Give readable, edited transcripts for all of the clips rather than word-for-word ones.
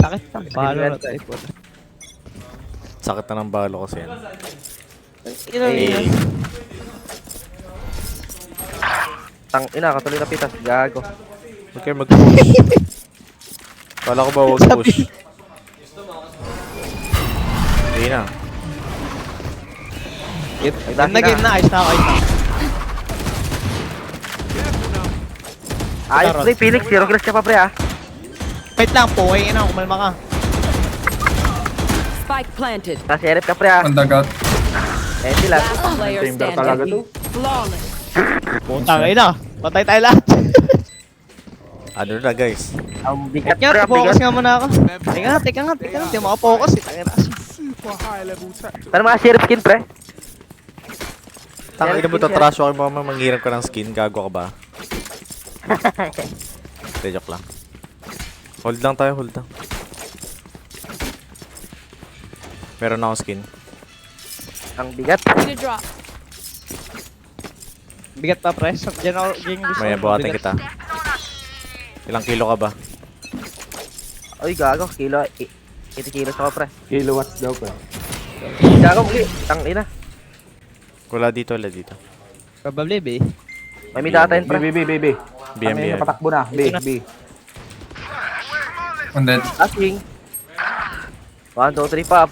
Sakit ng balo na tayo. Sakit na ng balo kasi yan. Eh. Tang ina, katuloy na pitas. Gago. Huwag kayo mag-push. Kala ko ba huwag push? Hindi na. Nag-game na, ayos na ako, ayos na. Ayos pre, Felix. 0 kills ka pa pre ah. Wait lang, pungay na, kumalma ka. Spike planted. Nasi-erip ka pre ah. Pandagat. Eh sila. Last player standing. Flawless. Putang ina, patay tayo lahat. Ano na guys? Ang bigat pre, Kaya, ang focus bigat. nga muna ako. Teka nga, hindi makafocus eh. Tangina. Pero mga sheriff skin pre. Tangin mo tatrash ako mo manghirap ka ng skin. Gago ka ba? Hindi, joke lang. Hold lang tayo, hold lang. Meron na akong skin. Ang bigat. Need a drop. Bigat pa, pre. Diyan ako, diyan yung gusto. May buhatin kita. Ilang kilo ka ba? Uy, gago. Kilo. 80 kilos ako pre. Kilowatts daw pa. Gago, muli. Tang ina. Wala dito, wala dito. Probably, be. May midata yun B, pre. B, B, B, B. BM, Ano yun, BM. patakbo na. B, B. Undead. Asking. 1, 2, 3, pop.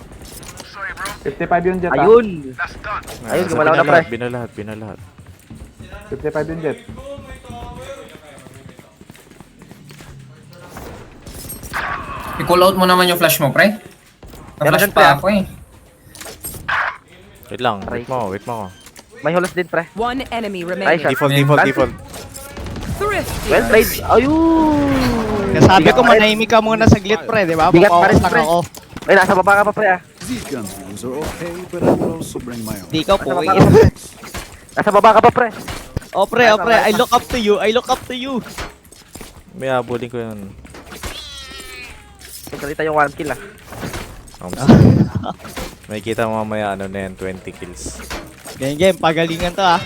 55 yung jet, Ayun. Ayun, gumalaw na pre. Binalahat, binalahat. 55 yung jet. I-call out mo naman yung flash mo, pre. Na-flash Meron, pre. pa ako eh. Wait lang, wait mo ako. May hulas din pre. One enemy Nice remaining. shot. Default, Ayun. default, default. Thrifty. Well played. Ayun. Nasabi Bigat ko, pa rin. manahimik ka muna saglit, pre, di ba? Bigat pa rin, Focus lang pre. ako. Ay, nasa baba ka pa pre ah. These gun rules are okay, but I will also bring my own. Di ka, Nasa pungay. baba ka pa pre. Nasa baba ka pa pre. Oh, pre, I look up to you, I look up to you. May abulin ko yun. Salita yung 1 kill ah. May kita mo mamaya ano na yan, 20 kills. Game, pagalingan to ah.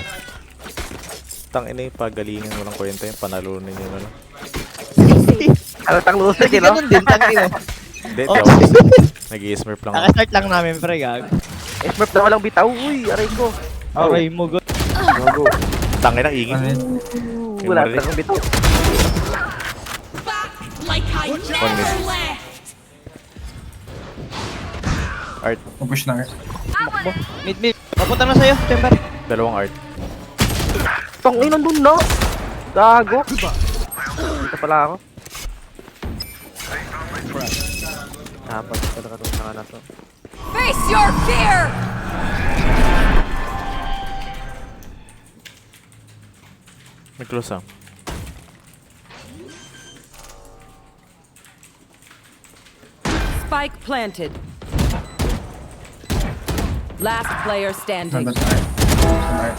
Tangina yung pagalingan, walang kwenta yung panalunin yun ano. Ano tang loser Hindi eh no? ganun din, tangina. Hindi, Oh. nag-i-smurf lang ako. Nakastart lang namin, pre, gag. Smurf na walang bitaw. Uy, aray ko. Okay, mo good. Go, go. Tangina, ingin. Ano yun? Wala marinig. talagang bitaw. Like I One minute. left. Art, Pupush na rin. Mid. Papunta na sa'yo, Chamber. dalawang art. Tong ina nandun na. Gago. Dito pala ako. Dapat talaga itong tanga na to. Face your fear. May close ah. Spike planted. Last player standing. Nandun tayo.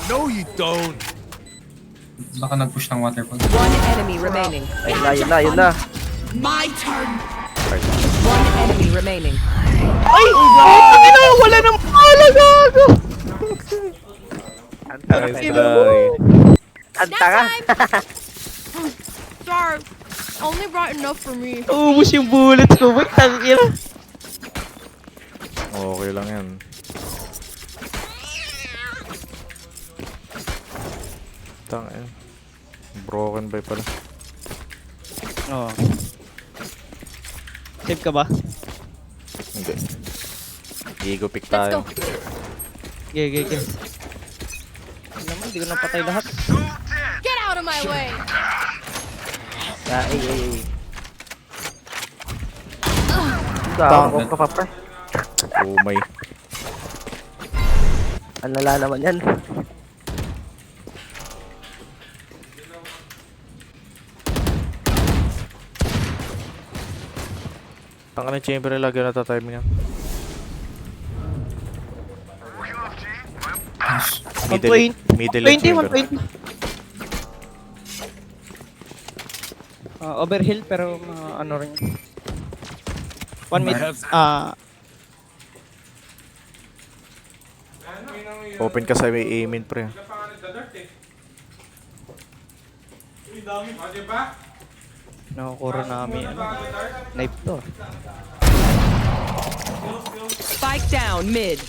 No, you don't. Baka nag-push ng waterfall. One enemy remaining. Ayun na, yun na. My turn. Art. One enemy remaining. Ay! Tangina, wala nang pala, gago. Ang tanga. Nice try. Ang tanga. Sorry, only brought enough for me. Ubus yung bullets ko, boy. Tangina. Okay lang yan. Tangina. Broken by pala. Oo. Save ka ba? Hindi. Gigo pick tayo. Ge. Alam mo, hindi ko napatay lahat. Get out of my way. Ay. Gago ka pa pre. Oh my. Ang lala naman yan. Tanga na chamber na lagi natatiming yan. Middle 120, chamber. 120. Overhill pero ano rin. 1 mid. Open ka sa may aiming pre. Nakakura namin, ano, knife to. Spike down mid.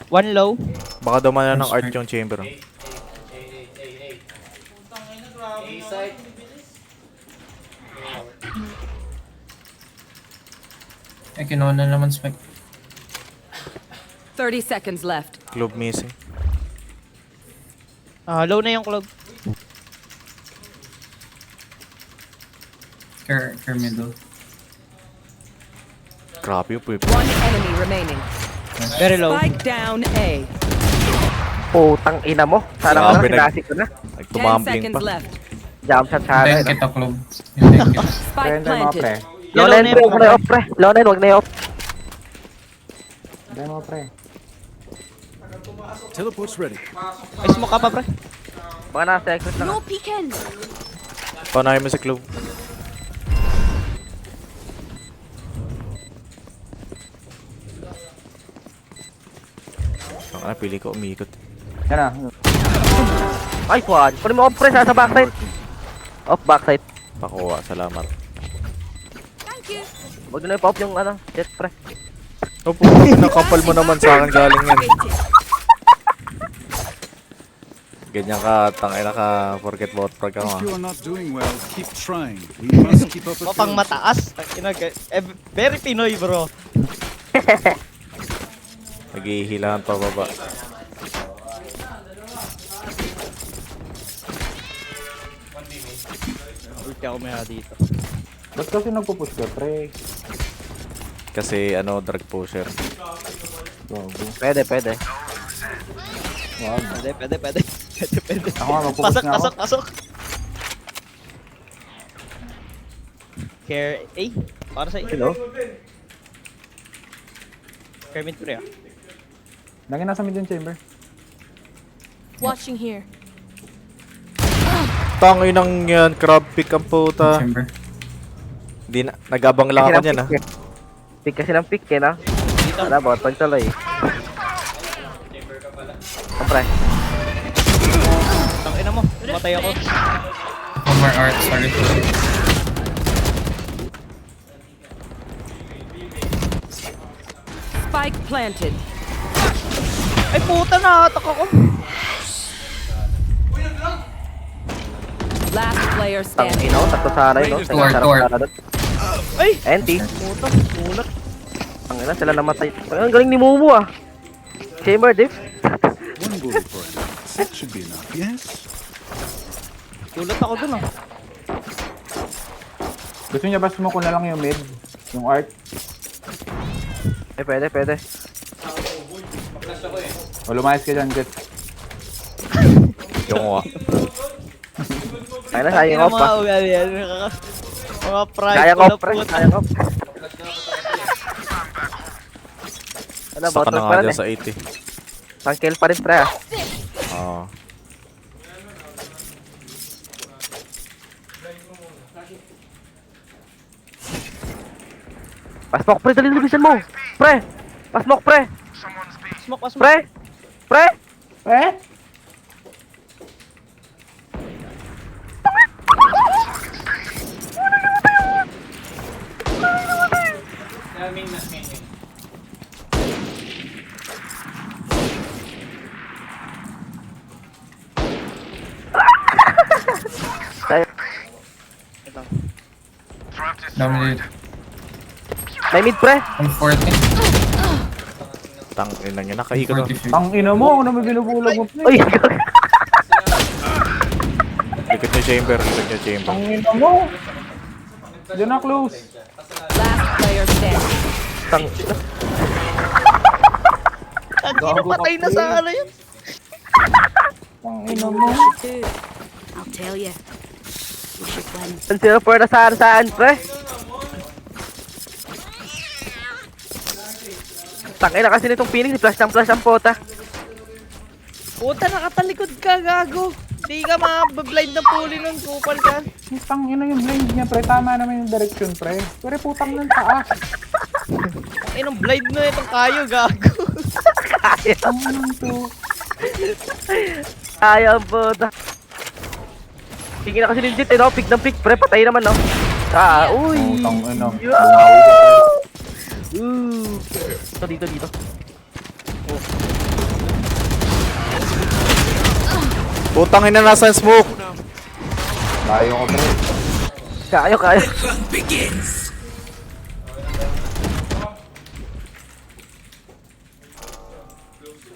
One low. Baka daw man ng art yung chamber. Eh, kinuha na naman spec. 30 seconds left. Globe missing. Low na yung club. Care middle. Grabe yung puwip. One enemy remaining. Very low. Spike down A. Putang ina mo. Sana ko Grabe, na, sinasi ko na. 10 Nagtumambling seconds pa. left. Jump shot sana. Hintayin No? kita, Club. Hintayin kita. Spike Pre, hindi mo, pre. planted. Low na yun, pre. Huwag na i-off, pre. Low na yun, huwag na i-off. Hindi mo, pre. Teleport's ready. May smoke ka pa, pre. Baka nasa exit lang. No peeking. Paunahin mo si Globe. Ang pili ko umiikot. Yan na. Ay, Juan. Kunin mo off, pre. Sa backside. Off, backside. Pakuha, salamat. Thank you. Huwag na i-pop yung ano, jet, pre. Opo, nakapal mo naman sa akin galing yan. Ganyan ka, tangina ka, forget about frag ka If mo. you are not doing well, keep trying. We must keep up Mapang appearances. mataas. Very Pinoy, bro. Naghihilahan pa baba. Ulti ako maya dito. Ba't kasi nagpupush ka, pre? Kasi ano, drug pusher. Gago. Pwede, pwede. Wag. Pwede. Ako nga, magpupush na ako. Pasok. Care A. Para sa Hello? Care mid pre, ah. Lagi nasa mid yung chamber. Watching here. Tanginang yan, crab pick ang puta. Chamber. Di na, nag-abang lang ako niyan ah. Pick kasi ng pick, eh, no? Wala, bottom tuloy. Kompre. Tangina mo. Matay ako. One more art, sorry. Spike planted. Ay puta na, atak ako. Last player Tang standing. ina, tatlo sana yun, no? Door, Sarap door. sana doon. Ay! Enti. Puta, ulat. Ang ina, sila namatay. Ang galing ni Mumu, ah. Chamber, diff. One bullet for an art. That should be enough, yes? Ulat ako dun, ah. Gusto niya ba smoke ko na lang yung mid? Yung art? Eh, pwede, pwede. O lumayas ka dyan, Jet. Yung nga. Ay na, sayang off, Mga ah. ugali yan. Mga pride. Sayang ulat, off, pre. puta. Sayang off. Ano, Saka bottom na pa nga rin, dyan eh. sa 80. Pang kill pa rin, pre, ah. Oo. Pasmok, pre, dali bilisan mo. Pre! Pasmok, pre! Smoke, smoke. Pre! Pre! Eh? Dominated. May mid, pre! 140. Tangina niya, nakaikot ako. 140. Ang ina mo, ako naman binubulag mo, pre. Uy! Likod niya chamber, likod niya chamber. Ang ina mo. Diyan na close. Last player standing. Tang... Tangina, patay na sa ano yun. Ang ina mo. I'll tell you. Ang zero for na saan, pre? Tangina kasi nitong Phoenix, flash ng pota. Puta, nakatalikod ka, gago. Di ka mabablind ng puli nun, kupal ka. Ang ina yung blind niya, pre. Tama naman yung direction, pre. Pero putang ng taas. Ay, nung blind na itong kayo, gago. Ang ina to. Ayaw, pota. Sige na kasi legit, eh, no? Pick ng pick, pre. Patay naman, no? Uy! Putang ina. Dito. Putang ina, nasa yung smoke. Tayo ko pre. Kaya.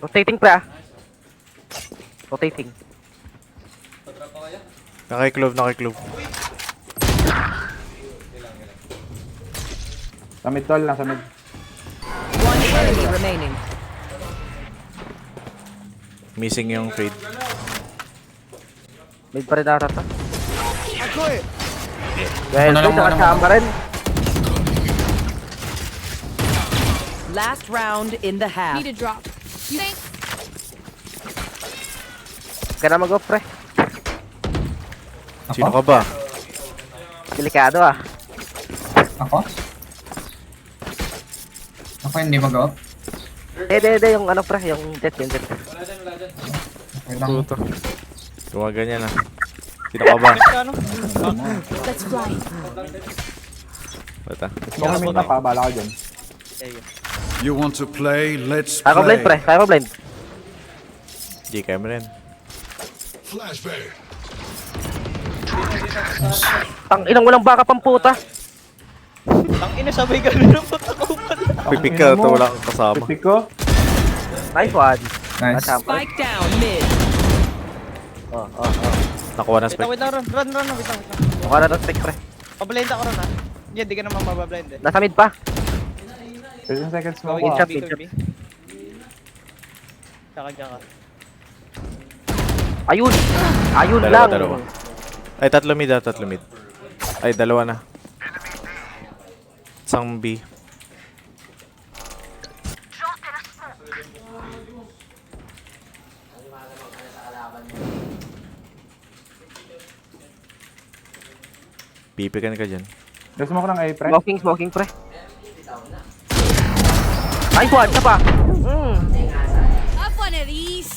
Rotating pre Rotating. Nakiklove. Sa mid tol, nasa mid. One enemy remaining. Missing yung fade. Mid pa rin darata. Ano Dahil lang, ito, nakasama rin. Last round in the half. Need a drop. Thanks. Kaya na mag-off pre. Sino ka ba? Delikado Ako? Ako hindi mag-up. Yung ano pre, yung jet. Okay lang. Puto. Gumaganyan na. Sino ka ba? Ano? Let's fly. Bata. Smoke kami na pa, bala ka dyan. You want to play? Let's Kaya ko blind pre, play. kaya ko blind. Di kaya mo rin. Tang inang walang baka pang puta. Ang ina, sabay gano'n ng pagkakupan. Pipik ka, ito wala kang kasama. Pipik ko. Nice one. Nice. Kasama rin. Spike down mid. Nakuha na Wait spike. lang, run, wait lang. Mukha na ng stick pre. Pablind ako ron ha. Yan, di ka naman mabablind eh. Nasa mid pa. 13 seconds smoke. Gawin Pinchap, B, pinchap. B. Tsaka. Ayun lang. Dalawa. Ay, tatlo mid. Ay, dalawa na. Isang B. Pipikan ka dyan. Gusto mo ko ng A pre? Smoking pre. Nice one, isa pa. Have one of these.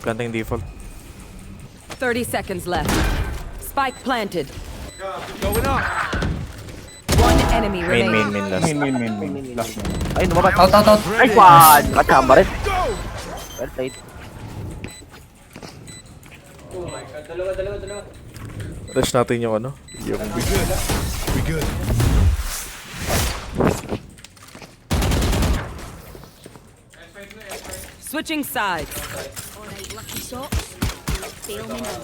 Planting default. 30 seconds left. Spike planted. One enemy remaining. Main last. Main. Last main. Ayun, lumabas. Out. Nice one. Kasama rin. Well played. Rush natin yung ano? Yung We good. Switching sides. Alright, lucky shots. Fail me now.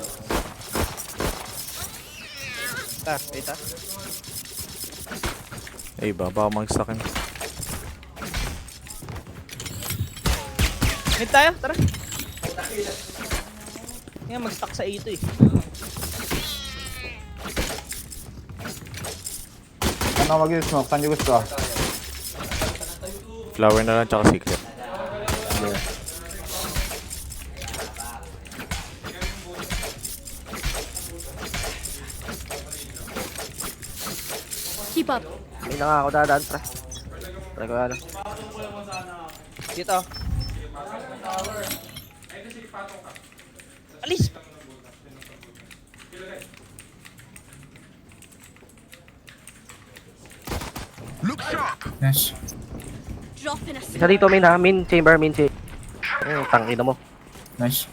Wait ha. Ay ba, baka mag-stuck yun. Mid tayo, tara. Nga, mag-stuck sa A ito eh. Ano mag-smoke? Saan yung gusto? Flower na lang, tsaka secret. Keep up. May na nga ako dadaan pre. Try ko yan. Dito. Alis! Nice. Drop in a Isa dito main chamber. Tangina mo. Nice.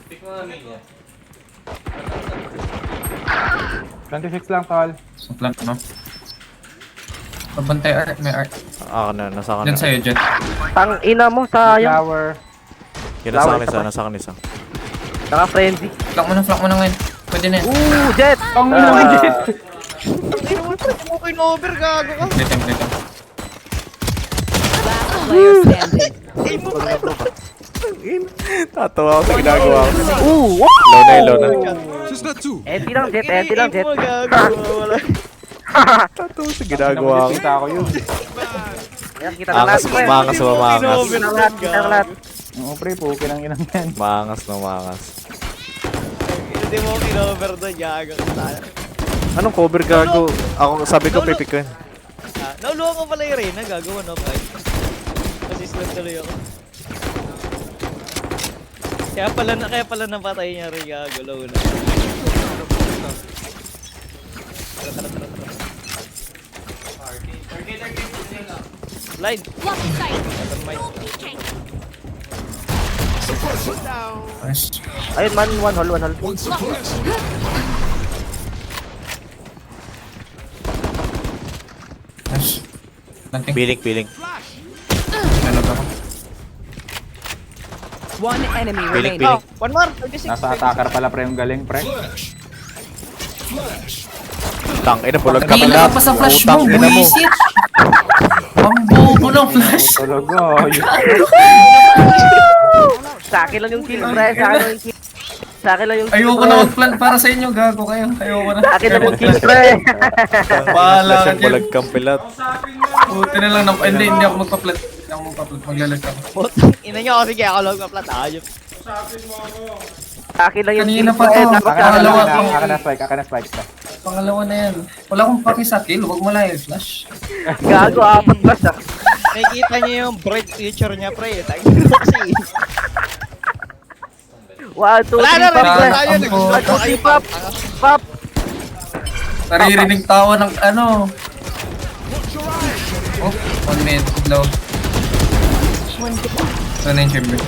26 lang tol. So plant no. Pagbantay art, may art. Nasa akin Diyan na. sa'yo, Jet. Tangina mo, sayang. Flower. Yan, nasa akin isa. Naka-frenzy. Flank mo na ngayon. Pwede na yan. Jet! Ang Ah. Okay na over, gago ka. Dito. Last player standing. Tatawa ako sa ginagawa ko. Wow! Low na. Just not two. Enti lang, Jet. Mo, gago. Wala. Tatawa sa ginagawa ko. Kita ko yun. Ayan, kita na lahat, pre. Maangas. Kita na lahat, kita na lahat. Oo pre, pukin ang inang yan. Maangas. Hindi mo kinover doon, gago ka tayo. Anong cover gago? Ako, sabi ko pipik ko yun. Nauluhan ko pala yung Reyna, gagawa no, fight. Assistant tuloy ako. Kaya pala napatay niya rin, gago, low na. ano. Blind. Lucky sight. Never mind. No peeking. Nice. Ayun man, one hole. Nice. Nothing. Piling. Nalog ako. One enemy Piling. remaining. Oh, one more. 26. Nasa attacker pala pre yung galing pre. Tang, ina, bulag ka Kanina pala. ka pa sa flash mo, Utang, ina mo. buisit! Ang bobo ng flash! Tulog ko. Sa akin lang yung kill, pre. Sa akin lang yung kill. Sa akin lang yung kill, Ayoko pre. na mag-plan para sa inyo, gago kayo. Ayoko na. Sa akin lang yung kill, pre. Bahala ka Flash dyan. bulag kang pilat. Buti na lang na... Hindi ako magpa-plat. Hindi ako magpa-plat. Maglalag ako. Putang ina nyo. Sige, ako lang kaplat. Ayop. Sa akin lang yung Kanina kill, pa pre. to. Dapat sa akin lang yung kill. Aka na spike pre. Pangalawa na yan. Wala akong paki sa kill. Huwag mo lang i-flash. Gago, apat plus ah. Nakikita nyo yung bright future niya, pre. Tangin mo kasi. 1, 2, Wala 3, na rin. pop, pre. Tayo. Nagsusulat One, two, three, pop. Pop. Naririnig tawa ng ano. Oh, 1 minute. Low. Ito na yung chamber.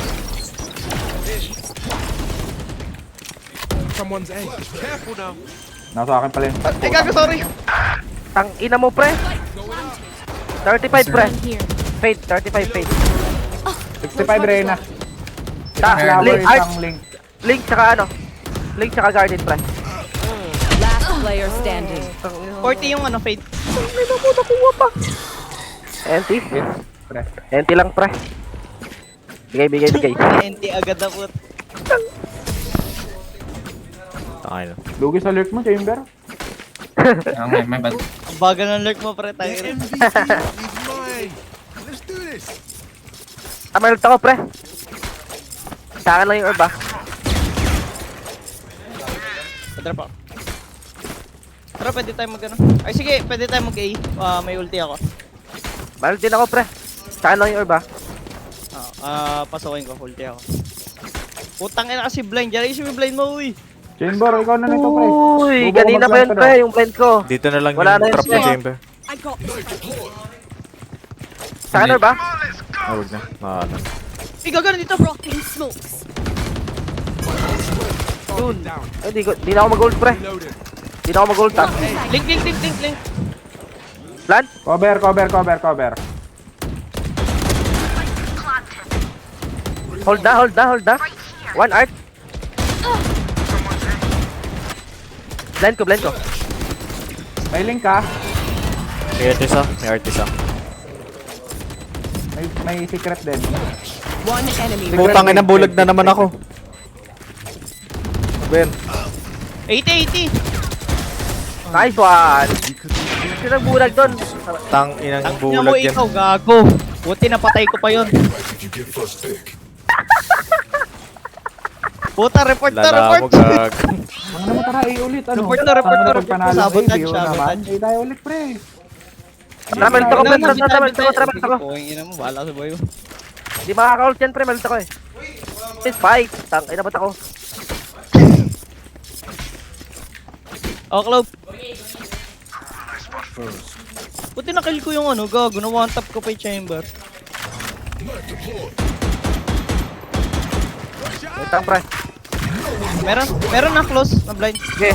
Nasa akin pala yung Ay, gago, sorry. Ang ina mo, pre. 35, pre. One here. Fade, 35 fade. 65 Reyna. Ta, Flower link, art, isang link. link, tsaka ano. Link, tsaka guardian, pre. Last player standing. 40 yung ano, fade. Ina mo, nakuha pa. NT? Pre. NT lang, pre. Bigay. NT agad na po. Tangin na. Lugi sa lurk mo, Chamber. Okay, may bad. Ang bagal ng lurk mo, pre. Tayo. Let's do this. Meron ako, pre. Sa akin lang yung orb, ah. Padrap ako. Tara, pwede tayo mag ano. Ay, sige, pwede tayo mag-A. May ulti ako. Meron din ako, pre. Sa akin lang yung orb, ah. Pasukin ko, ulti ako. Putang ina kasi blind. Diyan yung blind mo, uy. Chamber, ikaw na nito pre. Uy, Bubuo kanina pa yun, mag-plant ka pre. na. Yung blind ko. Dito na lang Wala na yung yun trap siya. na chamber. I got this. Sa akin orb, ah. Ah, wag na. Ano. Ikaw gano'n dito. Dropping smokes. Yun. Ay, di na ako mag-ult, pre. Di na ako mag-ult, ah. Link. Plan? Cover. Hold na. One art. Blind ko. May link ka. May artist ah. May secret din. One enemy Putang ina, bulag na naman ako. Ben. 80. Nice one. Sino nagbulag doon? Tang inang Ang ina mo bulag yan. ikaw, gago. Buti napatay ko pa yun. Puta, report. Lala mo gag. Ang naman tara, ulit. Ano? Report na. Panalo Sabotage, naman. sabotage. Tayo ulit pre. Meron ako, pre. Puwing ina mo, bahala sa boy mo. Di makaka-ult yan, pre. Meron ako, eh. Spike. Tang, ina ba't ako? Oh, Cloud. Buti na-kill ko yung ano, gago. Na one tap ko pa yung chamber. Wait lang, pre. Meron na close, na blind. Sige.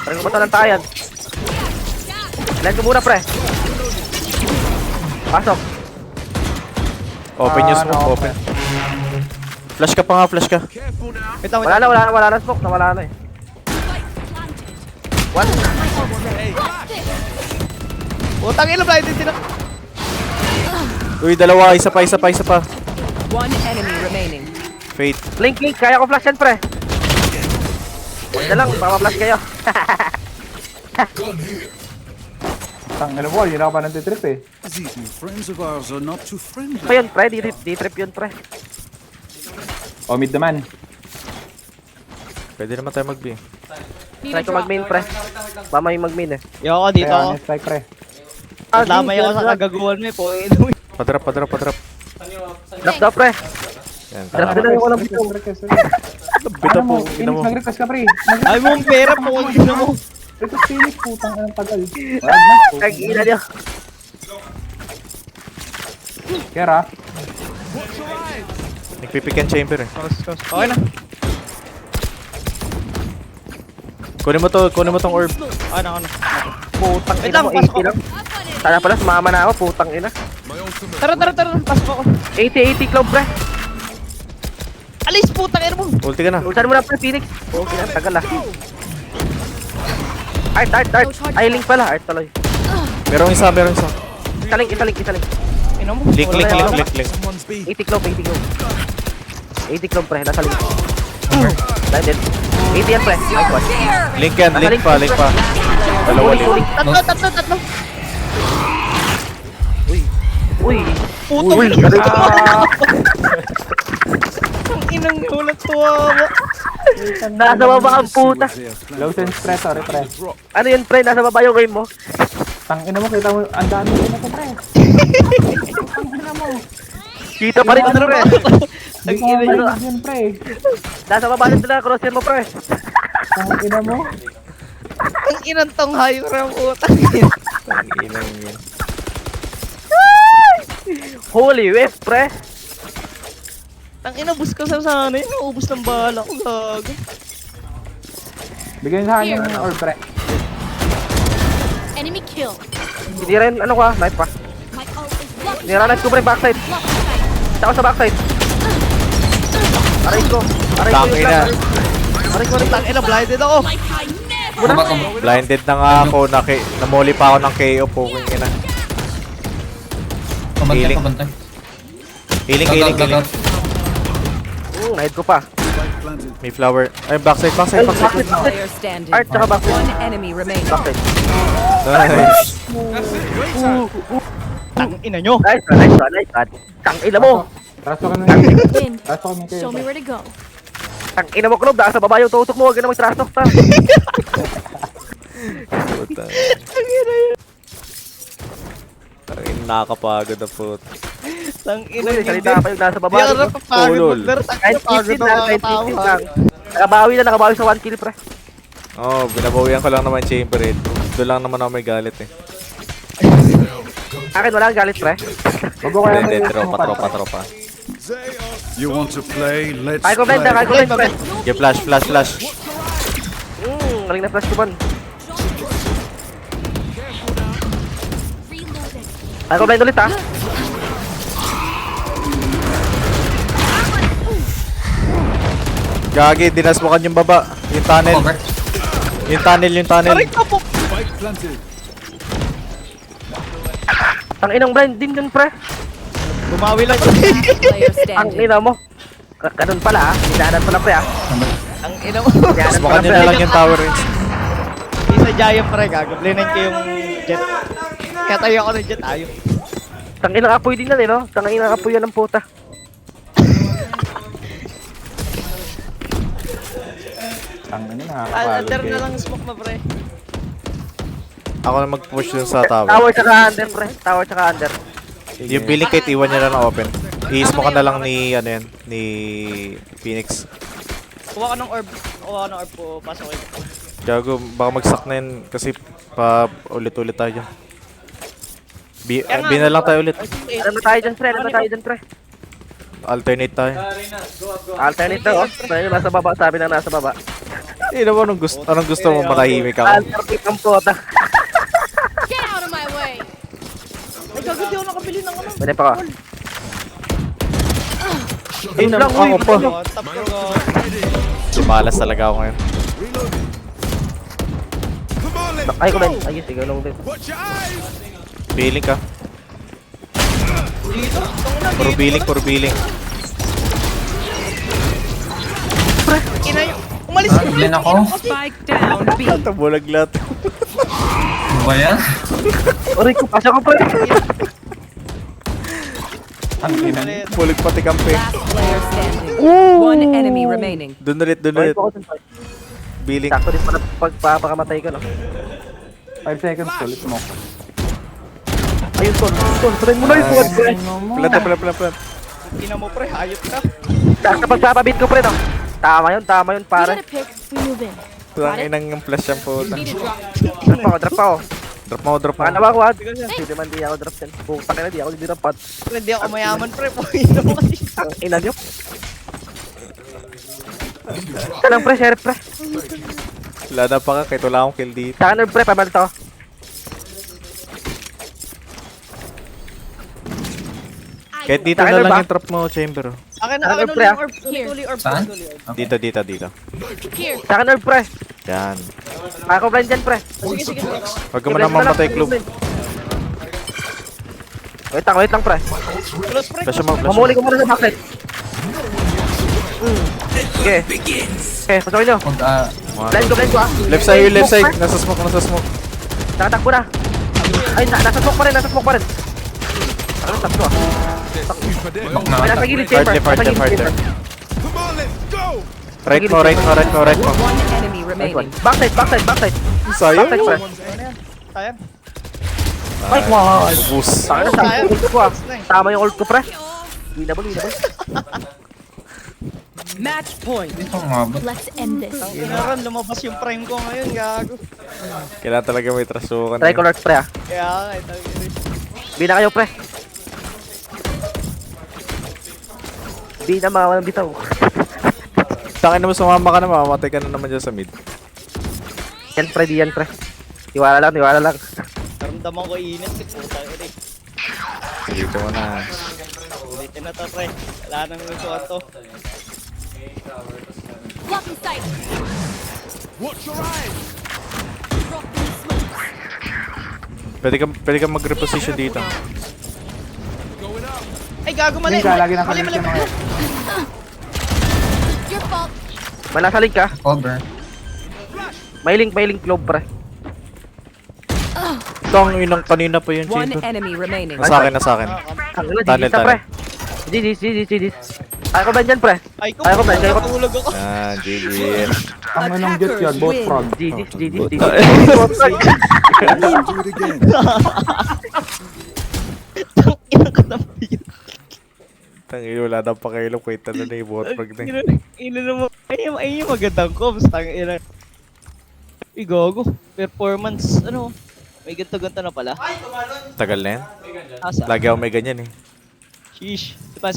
Parang ko ba ito ng tayan? Blind ko muna, pre. Pasok. Open yung smoke, no, open. Flash ka pa nga, flash ka. Wait lang. Wala na smoke. Nawala na, eh. One. Putang ina, blind din sila. Uy, dalawa, isa pa. One enemy remaining. Fate. Link. Kaya ko flash yan, pre. Huwag na lang. Baka ma-flash kayo. Tanggal mo, yun ako pa nang-trip eh. These new friends of ours are not too friendly. Pa yun, pre. Di-trip yun, pre. Oh, mid naman. Pwede naman tayo mag-B. Try ko mag-main, pre. Mama yung mag-main, eh. Yo ako dito Kaya, ako. honest strike pre. Lamay ako sa kagaguhan mo eh. Puwing ina mo. Padrap. Drop daw, pre. Yan, Drop tama. din na yung walang Strike. Bita Ano mo, po, ina Phoenix, mo. mag-request ka, pre. Ay mo ang pera po. Ina mo. Request Phoenix, putang ang tagal. Wag na. Tag-ina niya. Kera. Nagpipick and chamber eh. Okay na. Kunin mo tong orb. Ano. Putang Wait ina lang, mo, pasok 80 lang. Sana pala, sumama na ako, putang ina. Tara. Pasok ako. 80 cloud, pre. Alis putang ina mo. Ulti ka na. Ulsan mo na, pre, Phoenix. Okay na, tagal ah. Art. Ay, link pala, art tuloy. Merong isa. Isa link. Ina mo. Link. Someone's B. 80 cloud, 80 cloud, pre, nasa link. Blinded. 80 yan, pre. Nice one. Link pa. Dalawa link. Tatlo. Uy. Putang Uy, ina. ah. Ang inang ulat tuwa. Nasa baba ang puta. Low sense, pre. Sorry, pre. Ano yun, pre? Nasa baba yung game mo. Tangina mo, kita mo, ang dami ko na to, pre. Tangina mo. Kita pa rin ito, pre. Hindi ko mabalik yan, pre. Nasa baba na sila, crosshair mo, pre. Tangina mo. Ang inang tong hayo ram utang. Inang yun. Holy whip, pre. Ang ina bus ka sa sana yun. Naubos ng bala ko. Gago. Bigyan sa akin yung orb, pre. Enemy kill. Hindi rin, ano ka, knife pa. My ult is blocked. Niranas ko, pre, backside. Tsaka sa backside. Aray ko. Tangin na. Ang ina blinded ako. Like I never. Baba ka mo. Blinded na nga ako. Namuli pa ako ng KO po. Ina. Pabantay, Healing. pabantay. Healing. Nahid ko pa. May flower. Ay, backside. Player standing. Art, tsaka backside. One enemy remaining. Backside. Nice. Ang ina nyo. Nice one. Tangina mo. Raso ka na. Win. Raso kami kayo. Show me where to go. Tangina mo, Knob. Nasa baba yung tutok mo. Huwag ka na mag-trastok, ta. Puta. Nakakapagod na po. Ang ina Uy, nyo. salita pa yung nasa baba. Di ako napapagod. Ulol. Pero Kahit pagod 15 ako lang, kahit 15 lang. Nakabawi sa 1 kill, pre. Oh, binabawian ko lang naman chamber eh. Doon lang naman ako may galit eh. Akin wala ang galit, pre. Wag ko kaya Hindi, mag- tropa. You want to play? Let's Kaya ko blind, play. kaya ko blind, pre. Okay, flash. Galing na flash ko, man. Reloaded. Kaya ko blind ulit, ha. Gagi, dinasmokan yung baba. Yung tunnel. Cover. Yung tunnel. Aray ka po. Spike planted. Ang inang blind din dun, pre. Bumawi lang. Player Ang standing. ina mo. Ganun pala, ha. Hinahanan pala, pre, ha. Ang ina mo. Hinahanan Smokan pala, nyo pre. na lang yung tower range. Isa giant pre. Gagablinan ko yung jet. Kaya tayo ako ng jet. Ayaw. Tanginang apoy din yan, eh, no? Tanginang apoy yan ng puta. Tangina na, Under na lang smoke na pre. Ako na mag-push dun sa tower. Tower tsaka under, pre. Tower tsaka under. Yung building kit, iwan nyo lang na open. I-smoke na lang ni, ni Phoenix. Kuha ka ng orb. Po. Pasok kayo. Gago, baka mag-suck na yun kasi pa ulit-ulit tayo dyan. B na lang tayo ulit. Ano ba tayo dyan, pre? Ano ba tayo dyan, pre? Alternate tayo. Alternate na, oh. Pre, yung nasa baba. Sabi na nasa baba. Eh, naman, anong gusto mo matahimik ako? Alternate ang puta. Get out of my way. Ay, gago, di ako nakabili ng ano. Pwede pa ka. Ay, lang, ako uy, pa. Tap ko. Malas talaga ako ngayon. Come on, let's Ay, ko ba? Ayos, ikaw lang din. watch your eyes. Billing ka. Dito. Puro billing. Ina yung... Umalis ka. Blend ako. Spike down B. Tabulag lahat. Ano ba yan? Oray ko, pasok ko, pre. Bulag pati kampe. Last player standing. One enemy remaining. Doon ulit. Oray ko, pre. Billing. Sakto din pala pagpapakamatay ko, no? 5 seconds, ulit smoke. Ayun, Ton, try mo na yung squad, pre. Plant. Ina mo pre. Hayop ka. Sakto pagpapabit ko, pre, no? Tama yun, We pare. get a pick, we move in. Ang inang yung flash yung puta. Need a drop. Drop ako. Drop mo. Paano ba, Quad? Hindi man di ako drop yan. Putang ina, di ako dinrapat. Pre, di ako mayaman, pre. Pwede mo kasi. Ang ina nyo. Ito lang, pre, sheriff, pre. Wala na pa ka, kahit wala akong kill dito. Saka nerve, pre, pabalito ako. Kahit dito Saka na nerve lang ba? yung trap mo, chamber. Akin na, Ano, akin pre, ulit ah? orb. Ulit orb. Saan? Ulit orb. Dito. Here. Saka nerve, pre. Yan. Ako blind dyan, pre. Sige, sige. Huwag ka mo naman matay, club. Wait lang, pre. Close, pre. Flash mo, flash mo. Mamuli ko muna sa backlight. Okay. Okay, pasukin nyo. Blind ko, ah. Left side. Nasa smoke. Nakatakbo na. Ay, nasa smoke pa rin. Ano, takbo ah. Bak na Ay, nasa ata. gilid, chamber. Hard left. Come on, let's go! Right mo. One enemy Nice one. remaining. Backside. Sayang. Backside, pre. Sayang. Ay, wow. Ubus. Saka na sa ult ko ah. Tama yung ult ko, pre. Winnable. Match point. Dito umabot. Let's end this. Inaran, lumabas yung prime ko ngayon, gago. Kailangan talaga may trasukan. Try ko lurks, pre ah. Kaya nga, ito yun. Bina kayo, pre. Bina, mawalang bitaw. Tangin naman sumama ka na, mamamatay ka na naman dyan sa mid. Yan, pre, di yan, pre. Tiwala lang. Naramdaman ko init, putang ina. Dito mo na. Ulitin na to, pre. Wala nang lusuan to. Lock in sight. Watch your eyes! Drop these smokes. Pwede ka mag-reposition dito. Ay, gago, mali. Hindi ka, lagi nasa Mali. link yung mga yan. Your fault. May nasa link ka. Cover. May link globe, pre. Tang inang kanina pa yung One chamber. enemy remaining. Nasa akin. Ang ina, Tunnel, GG na, pre. GG. Ayaw ko ba dyan, pre? Ay, ko, Ayaw ko, pre. natulog ako. Yan, GG. Ang anong jet yan, both frog. GG. Do it again. Ina ka na yun. Tangin, wala na pakailam. Kwenta na yung bot frog na yun. Ina naman. Ay, yung magandang comms. Tangina. Ay, gago. Performance, ano? May ganto-ganto na pala. Tagal na yan. Asa? Lagi ako may ganyan eh. Sheesh. Sipa.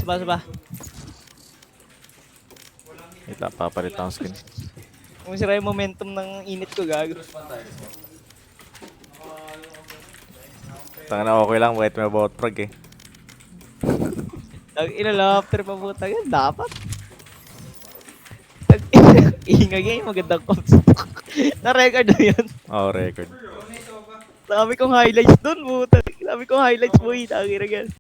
Ito, papalit ang skin. Kung sira yung momentum ng init ko, gago. Tangin na okay lang, kahit may bot frog eh. Inalapter pa po tayo. Dapat. Ingay, magandang comms. Na-record na yan. Oh, record. Dami kong highlights dun, puta. Dami kong highlights, boy. Tangina gan.